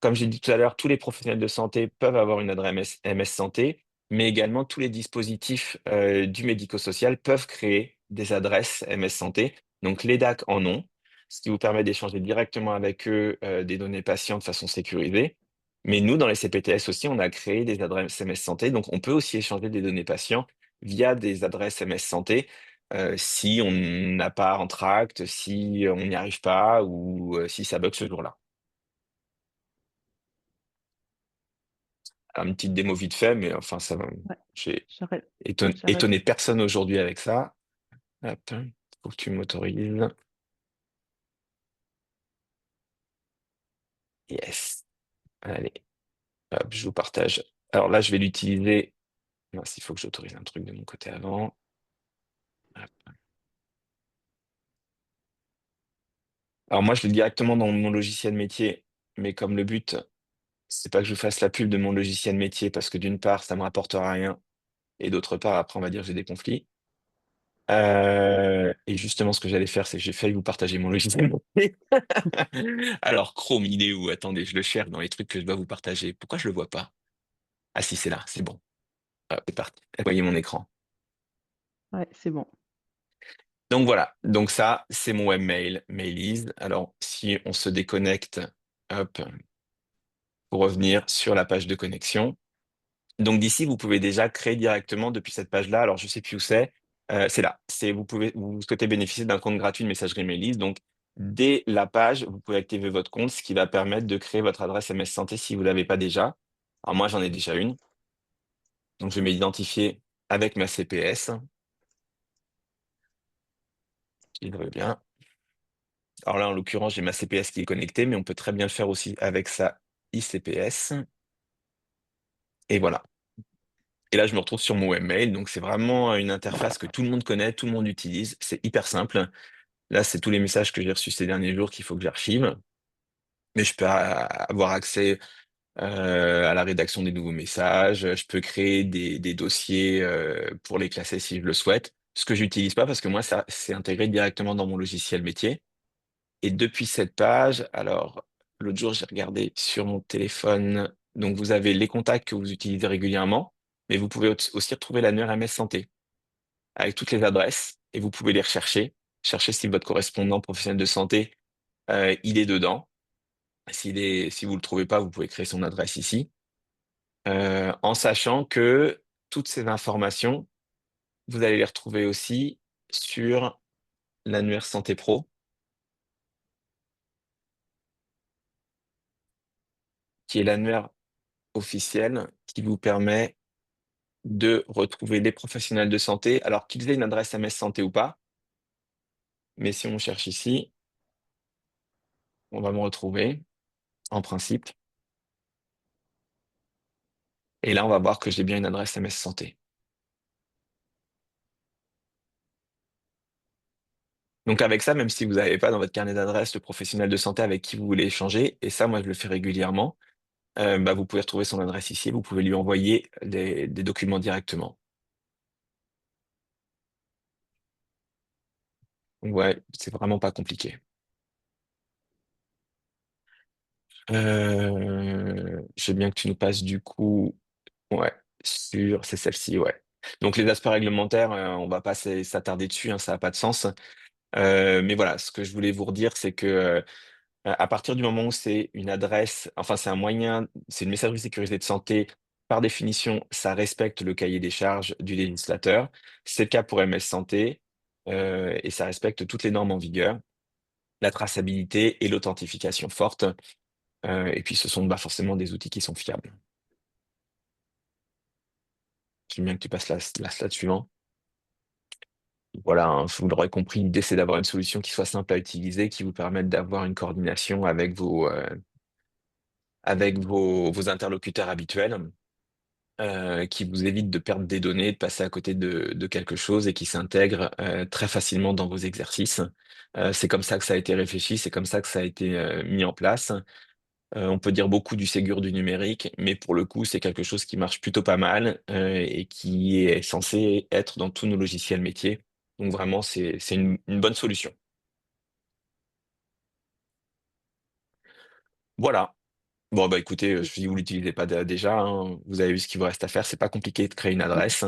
Speaker 8: Comme j'ai dit tout à l'heure, tous les professionnels de santé peuvent avoir une adresse MS Santé, mais également tous les dispositifs du médico-social peuvent créer des adresses MS Santé. Donc les DAC en ont, ce qui vous permet d'échanger directement avec eux des données patients de façon sécurisée. Mais nous, dans les CPTS aussi, on a créé des adresses MS Santé, donc on peut aussi échanger des données patients via des adresses MS Santé si on n'a pas Entracte, si on n'y arrive pas ou si ça bug ce jour-là. Alors, une petite démo vite fait, mais enfin,
Speaker 2: Ouais,
Speaker 8: j'ai
Speaker 2: j'arrête.
Speaker 8: étonné personne aujourd'hui avec ça. Hop, faut que tu m'autorises. Yes. Allez, hop, je vous partage. Alors là, je vais l'utiliser. Mince, il faut que j'autorise un truc de mon côté avant. Hop. Alors moi, je l'ai directement dans mon logiciel métier, mais comme le but, c'est pas que je vous fasse la pub de mon logiciel métier, parce que d'une part, ça me rapportera rien, et d'autre part, après, on va dire que j'ai des conflits. Et justement, ce que j'allais faire, c'est que j'ai failli vous partager mon logiciel métier. Alors, Chrome, il est où? Attendez, je le cherche dans les trucs que je dois vous partager. Pourquoi je le vois pas? Ah si, c'est là, c'est bon. Hop, c'est parti. Vous voyez mon écran.
Speaker 2: Ouais, c'est bon.
Speaker 8: Donc voilà, donc ça, c'est mon webmail, Mailize. Alors, si on se déconnecte, hop, pour revenir sur la page de connexion. Donc d'ici, vous pouvez déjà créer directement depuis cette page-là. Alors, je sais plus où c'est là. Vous souhaitez bénéficier d'un compte gratuit de messagerie Mailize. Donc, dès la page, vous pouvez activer votre compte, ce qui va permettre de créer votre adresse MS Santé si vous ne l'avez pas déjà. Alors moi, j'en ai déjà une. Donc, je vais m'identifier avec ma CPS, qui devrait bien. Alors là, en l'occurrence, j'ai ma CPS qui est connectée, mais on peut très bien le faire aussi avec sa ICPS. Et voilà. Et là, je me retrouve sur mon webmail. Donc, c'est vraiment une interface que tout le monde connaît, tout le monde utilise. C'est hyper simple. Là, c'est tous les messages que j'ai reçus ces derniers jours qu'il faut que j'archive. Mais je peux avoir accès à la rédaction des nouveaux messages. Je peux créer des dossiers pour les classer si je le souhaite. Ce que j'utilise pas parce que moi, ça, c'est intégré directement dans mon logiciel métier. Et depuis cette page, alors, l'autre jour, j'ai regardé sur mon téléphone. Donc, vous avez les contacts que vous utilisez régulièrement, mais vous pouvez aussi retrouver l'annuaire MS Santé avec toutes les adresses et vous pouvez les rechercher. Chercher si votre correspondant professionnel de santé, il est dedans. Si vous le trouvez pas, vous pouvez créer son adresse ici. En sachant que toutes ces informations, vous allez les retrouver aussi sur l'annuaire Santé Pro, qui est l'annuaire officiel qui vous permet de retrouver les professionnels de santé, alors qu'ils aient une adresse MS Santé ou pas. Mais si on cherche ici, on va me retrouver, en principe. Et là, on va voir que j'ai bien une adresse MS Santé. Donc avec ça, même si vous n'avez pas dans votre carnet d'adresse le professionnel de santé avec qui vous voulez échanger, et ça, moi, je le fais régulièrement, bah, vous pouvez retrouver son adresse ici, vous pouvez lui envoyer des documents directement. Donc, ouais, c'est vraiment pas compliqué. Je veux bien que tu nous passes du coup, ouais, c'est celle-ci, ouais. Donc les aspects réglementaires, on va pas s'attarder dessus, hein, ça n'a pas de sens. Mais voilà, ce que je voulais vous redire, c'est que à partir du moment où c'est une adresse, enfin c'est un moyen, c'est une messagerie sécurisée de santé, par définition, ça respecte le cahier des charges du législateur. C'est le cas pour MS Santé, et ça respecte toutes les normes en vigueur, la traçabilité et l'authentification forte. Et puis ce sont bah, forcément des outils qui sont fiables. J'aime bien que tu passes la slide suivante. Voilà, hein, vous l'aurez compris, l'idée c'est d'avoir une solution qui soit simple à utiliser, qui vous permette d'avoir une coordination avec vos interlocuteurs habituels, qui vous évite de perdre des données, de passer à côté de quelque chose et qui s'intègre très facilement dans vos exercices. C'est comme ça que ça a été réfléchi, c'est comme ça que ça a été mis en place. On peut dire beaucoup du Ségur du numérique, mais pour le coup, c'est quelque chose qui marche plutôt pas mal et qui est censé être dans tous nos logiciels métiers. Donc vraiment, c'est une bonne solution. Voilà. Bon, bah écoutez, si vous l'utilisez pas déjà, hein, vous avez vu ce qu'il vous reste à faire. C'est pas compliqué de créer une adresse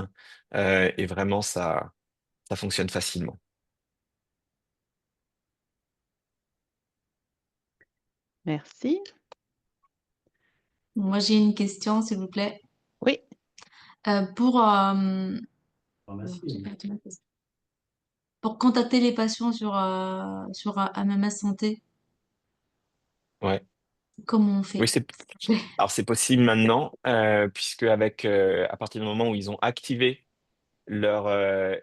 Speaker 8: et vraiment, ça fonctionne facilement.
Speaker 2: Merci.
Speaker 7: Moi, j'ai une question, s'il vous plaît.
Speaker 2: Oui.
Speaker 7: Pour, j'ai perdu ma question. Pour contacter les patients sur MMS Santé,
Speaker 8: Ouais.
Speaker 7: comment on
Speaker 8: Oui,
Speaker 7: fait?
Speaker 8: alors c'est possible maintenant, puisque à partir du moment où ils ont activé leur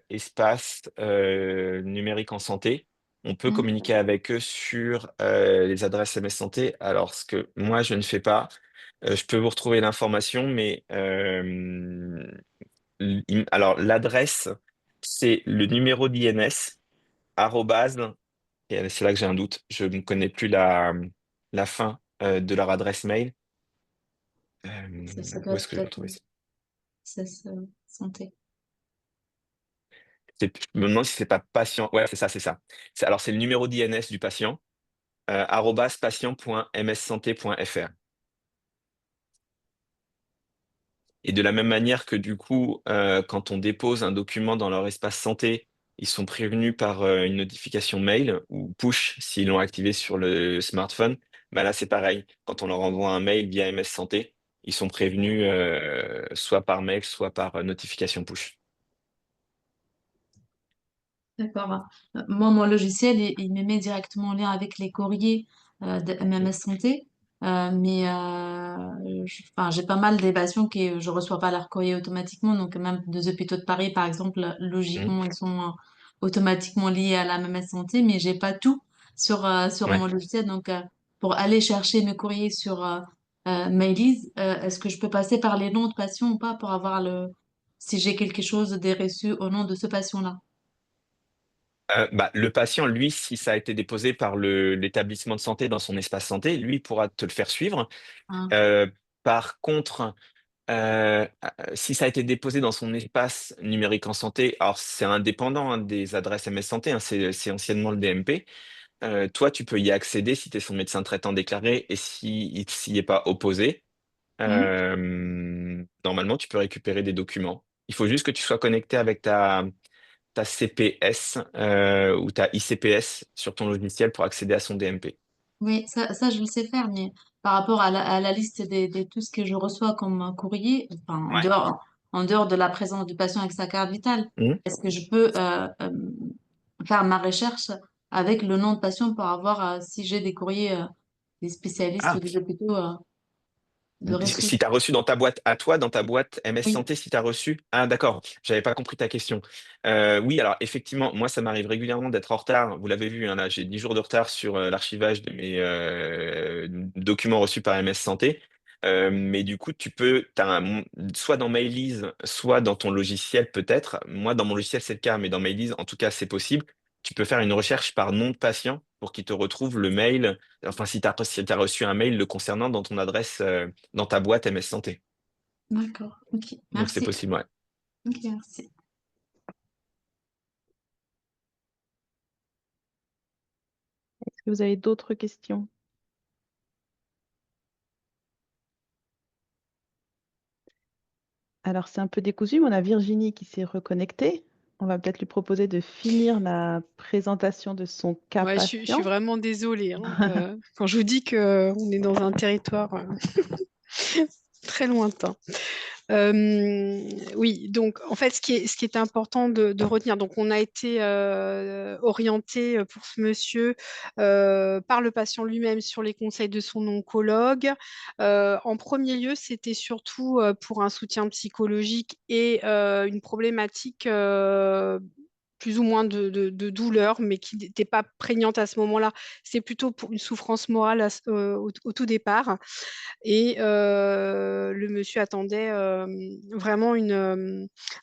Speaker 8: espace numérique en santé, on peut
Speaker 7: Mhm.
Speaker 8: communiquer avec eux sur les adresses MS Santé. Alors, ce que moi, je ne fais pas, je peux vous retrouver l'information, mais alors l'adresse, c'est le numéro d'INS, arrobase, et c'est là que j'ai un doute, je ne connais plus la fin de leur adresse mail.
Speaker 7: Ça doit
Speaker 8: Où est-ce
Speaker 7: être
Speaker 8: que je vais
Speaker 7: peut-être
Speaker 8: retrouver ça?
Speaker 7: CES Santé.
Speaker 8: Je me demande si c'est pas patient. Ouais, c'est ça, c'est ça. Alors, c'est le numéro d'INS du patient, arobase patient.mssanté.fr. Et de la même manière que du coup, quand on dépose un document dans leur espace santé, ils sont prévenus par une notification mail ou push s'ils l'ont activé sur le smartphone. Bah là, c'est pareil. Quand on leur envoie un mail via MS Santé, ils sont prévenus soit par mail, soit par notification push.
Speaker 7: D'accord. Moi, mon logiciel, il me met directement en lien avec les courriers de MMS Santé. Mais enfin, j'ai pas mal des patients qui je reçois pas leur courrier automatiquement. Donc, même des hôpitaux de Paris, par exemple,
Speaker 8: Mhm.
Speaker 7: logiquement, ils sont automatiquement liés à la MMS Santé, mais j'ai pas tout sur
Speaker 8: Ouais.
Speaker 7: mon logiciel. Donc, pour aller chercher mes courriers sur Mailiz, est-ce que je peux passer par les noms de patients ou pas pour avoir si j'ai quelque chose des reçus au nom de ce patient-là?
Speaker 8: Bah, le patient, lui, si ça a été déposé par l'établissement de santé dans son espace santé, lui il pourra te le faire suivre.
Speaker 7: Ah,
Speaker 8: Par contre, si ça a été déposé dans son espace numérique en santé, alors c'est indépendant hein, des adresses MS Santé, hein, c'est anciennement le DMP. Toi, tu peux y accéder si tu es son médecin traitant déclaré et s'il n'y est pas opposé.
Speaker 7: hmm.
Speaker 8: Normalement, tu peux récupérer des documents. Il faut juste que tu sois connecté avec ta CPS ou ta ICPS sur ton logiciel pour accéder à son DMP.
Speaker 7: Oui, ça, je le sais faire, mais par rapport à la liste de tout ce que je reçois comme courrier, enfin,
Speaker 8: Ouais.
Speaker 7: en dehors de la présence du patient avec sa carte vitale,
Speaker 8: Mhm.
Speaker 7: est-ce que je peux faire ma recherche avec le nom de patient pour avoir, si j'ai des courriers des spécialistes ou
Speaker 8: Ah,
Speaker 7: des hôpitaux de reçu?
Speaker 8: si tu as reçu dans ta boîte à toi, dans ta boîte MS
Speaker 7: Oui,
Speaker 8: Santé, si tu as reçu. Ah, d'accord, j'avais pas compris ta question. Oui, alors effectivement, moi, ça m'arrive régulièrement d'être en retard. Vous l'avez vu, hein, là, j'ai 10 jours de retard sur l'archivage de mes documents reçus par MS Santé. Mais du coup, soit dans Mailise, soit dans ton logiciel peut-être. Moi, dans mon logiciel, c'est le cas, mais dans Mailise, en tout cas, c'est possible. Tu peux faire une recherche par nom de patient pour qu'il te retrouve le mail. Enfin, si t'as reçu un mail le concernant dans ton adresse, dans ta boîte MS Santé.
Speaker 7: d'accord. Ok,
Speaker 8: Donc c'est
Speaker 7: merci.
Speaker 8: possible, ouais.
Speaker 7: Ok, merci.
Speaker 2: Est-ce que vous avez d'autres questions? Alors, c'est un peu décousu, mais on a Virginie qui s'est reconnectée. On va peut-être lui proposer de finir la présentation de son cas
Speaker 3: Ouais, je suis
Speaker 2: patient.
Speaker 3: vraiment désolée, hein. Quand je vous dis qu'on est dans un territoire très lointain. Oui, donc en fait, ce qui est important de retenir, donc on a été orienté pour ce monsieur par le patient lui-même sur les conseils de son oncologue. En premier lieu, c'était surtout pour un soutien psychologique et une problématique plus ou moins de douleur, mais qui n'était pas prégnante à ce moment-là. C'est plutôt pour une souffrance morale au tout départ. Et le monsieur attendait vraiment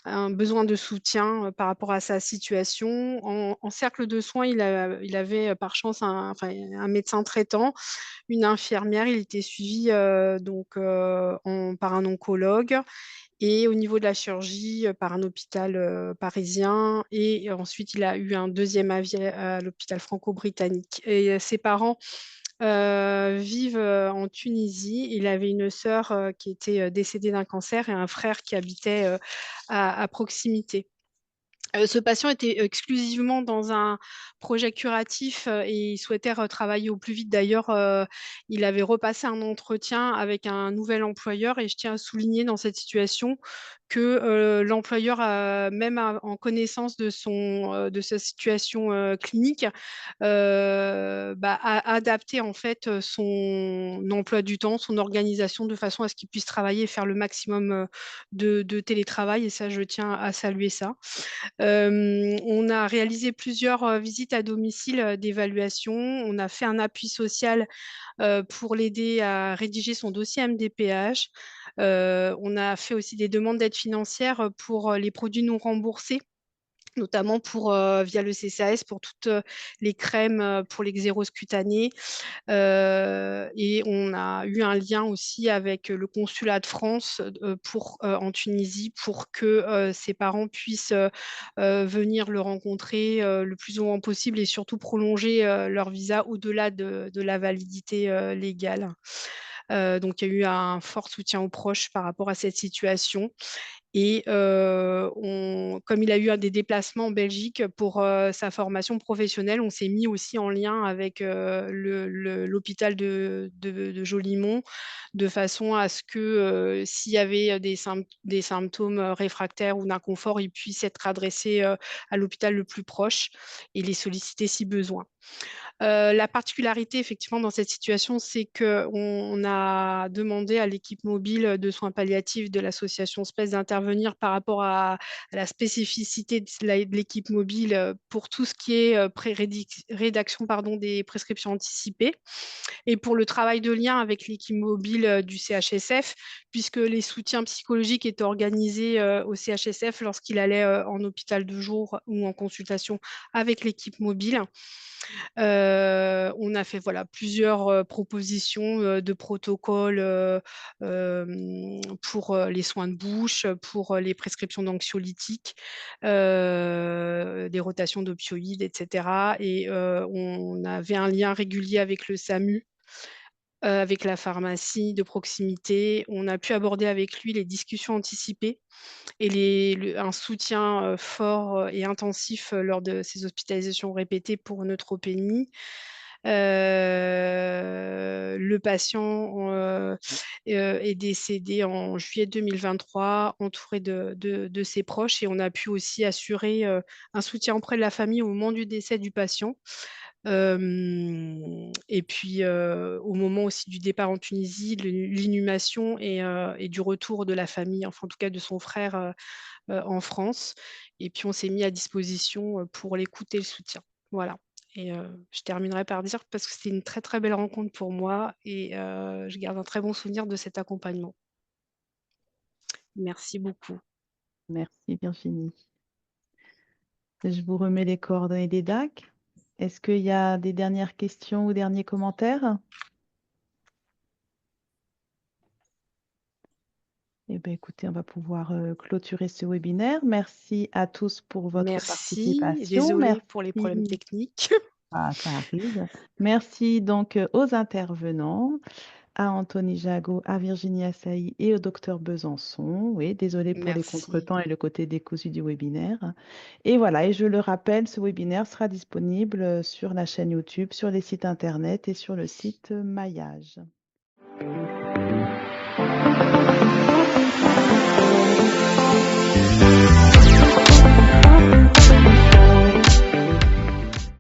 Speaker 3: un besoin de soutien par rapport à sa situation. En cercle de soins, il avait par chance enfin, un médecin traitant, une infirmière. Il était suivi par un oncologue. Et au niveau de la chirurgie, par un hôpital parisien. Et ensuite, il a eu un deuxième avis à l'hôpital franco-britannique. Et ses parents vivent en Tunisie. Il avait une sœur qui était décédée d'un cancer et un frère qui habitait à proximité. Ce patient était exclusivement dans un projet curatif et il souhaitait retravailler au plus vite. D'ailleurs, il avait repassé un entretien avec un nouvel employeur et je tiens à souligner dans cette situation que l'employeur, même en connaissance de sa situation clinique, a adapté en fait son emploi du temps, son organisation de façon à ce qu'il puisse travailler et faire le maximum de télétravail. Et ça, je tiens à saluer ça. On a réalisé plusieurs visites à domicile d'évaluation. On a fait un appui social pour l'aider à rédiger son dossier MDPH. On a fait aussi des demandes d'aide financière pour les produits non remboursés, notamment via le CCAS pour toutes les crèmes pour l'eczérose cutanée. Et on a eu un lien aussi avec le consulat de France en Tunisie pour que ses parents puissent venir le rencontrer le plus souvent possible et surtout prolonger leur visa au-delà de la validité légale. Donc, il y a eu un fort soutien aux proches par rapport à cette situation. Et comme il a eu des déplacements en Belgique pour sa formation professionnelle, on s'est mis aussi en lien avec l'hôpital de Jolimont, de façon à ce que s'il y avait des symptômes réfractaires ou d'inconfort, ils puissent être adressés à l'hôpital le plus proche et les solliciter si besoin. La particularité, effectivement, dans cette situation, c'est qu'on a demandé à l'équipe mobile de soins palliatifs de l'association SPES d'intervenir par rapport à la spécificité de l'équipe mobile pour tout ce qui est rédaction des prescriptions anticipées et pour le travail de lien avec l'équipe mobile du CHSF, puisque les soutiens psychologiques étaient organisés au CHSF lorsqu'il allait en hôpital de jour ou en consultation avec l'équipe mobile. On a fait plusieurs propositions de protocoles pour les soins de bouche, pour les prescriptions d'anxiolytiques, des rotations d'opioïdes, etc. Et on avait un lien régulier avec le SAMU, avec la pharmacie de proximité. On a pu aborder avec lui les discussions anticipées et un soutien fort et intensif lors de ces hospitalisations répétées pour neutropénie. Le patient est décédé en juillet 2023, entouré de ses proches, et on a pu aussi assurer un soutien auprès de la famille au moment du décès du patient. Et puis, au moment aussi du départ en Tunisie, l'inhumation et du retour de la famille, enfin en tout cas de son frère en France. Et puis, on s'est mis à disposition pour l'écoute et le soutien. Voilà. Et je terminerai par dire, parce que c'était une très très belle rencontre pour moi et je garde un très bon souvenir de cet accompagnement. Merci beaucoup.
Speaker 2: Merci Virginie. Je vous remets les coordonnées des DAC. Est-ce qu'il y a des dernières questions ou derniers commentaires? Eh bien, écoutez, on va pouvoir clôturer ce webinaire. Merci à tous pour votre
Speaker 3: Merci.
Speaker 2: participation.
Speaker 3: Désolée pour les problèmes techniques.
Speaker 2: Ah, ça arrive. Merci donc aux intervenants, à Anthony Jagot, à Virginie Assaï et au docteur Besançon. Oui, désolé pour les
Speaker 3: Merci.
Speaker 2: contretemps et le côté décousu du webinaire. Et voilà, et je le rappelle, ce webinaire sera disponible sur la chaîne YouTube, sur les sites internet et sur le site Maillage.